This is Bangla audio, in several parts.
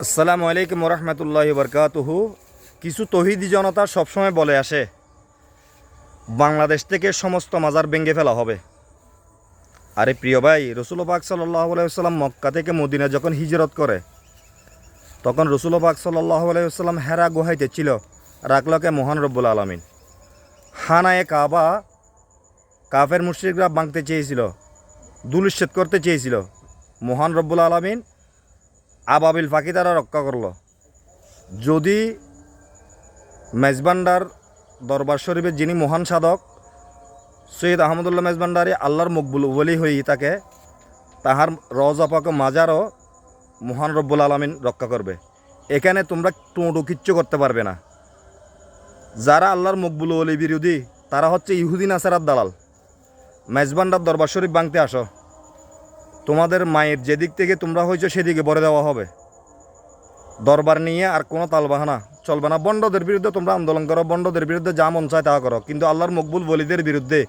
আসসালামু আলাইকুম রহমতুল্লাহি বরকাতুহু। কিছু তৌহিদি জনতা সবসময় বলে আসে বাংলাদেশ থেকে সমস্ত মাজার ভেঙে ফেলা হবে। আরে প্রিয় ভাই, রসুল পাক সাল্লাল্লাহু আলাইহি ওয়াসাল্লাম মক্কা থেকে মদিনা যখন হিজরত করে তখন রসুল পাক সাল্লাল্লাহু আলাইহি ওয়াসাল্লাম হেরা গুহাইতে ছিল, রাখলকে মহান রব্বুল আলামিন। হানায়ে কাবা কাফের মুশরিকরা ভাঙতে চেয়েছিল, ধূলিসাৎ করতে চেয়েছিল। মহান রব্বুল আলামিন আবাবিল পাখি তারা রক্ষা করলো। যদি মেজবান্ডার দরবার শরীফের যিনি মহান সাধক সৈয়দ আহমদুল্লাহ মেজবান্ডারি আল্লাহর মকবুল ওলি হয়ে থাকে, তাহার রওজা পাক মাজারও মহান রব্বুল আলামিন রক্ষা করবে। এখানে তোমরা টোটো কিচ্ছু করতে পারবে না। যারা আল্লাহর মকবুল ওলি বিরোধী তারা হচ্ছে ইহুদি নাসারার দালাল। মেজবান্ডার দরবার শরীফ ভাঙতে আসো, তোমাদের মায়ের যেদিক থেকে তোমরা হয়েছো সেদিকে ভরে দেওয়া হবে। দরবার নিয়ে আর কোনো তালবাহানা চলবে না। বন্ডদের বিরুদ্ধে তোমরা আন্দোলন করো, বন্ডদের বিরুদ্ধে যা মন চায় তা করো, কিন্তু আল্লাহর মকবুল বলিদের বিরুদ্ধে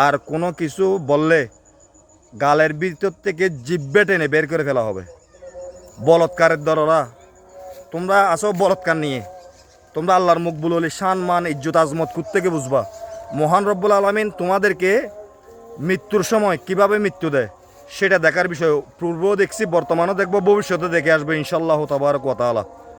আর কোনো কিছু বললে গালের ভিতর থেকে জিব্বে টেনে বের করে ফেলা হবে। বলৎকারের দররা তোমরা আসো বলৎকার নিয়ে। তোমরা আল্লাহর মকবুল বলি শান মান ইজ্জত আজমত কোত্থেকে বুঝবা? মহান রব্বুল আলামিন তোমাদেরকে মৃত্যুর সময় কিভাবে মৃত্যু দেয় সেটা দেখার বিষয়। পূর্বেও দেখছি, বর্তমানেও দেখবো, ভবিষ্যতে দেখে আসবে ইনশাআল্লাহ তাবারক ওয়া তাআলা।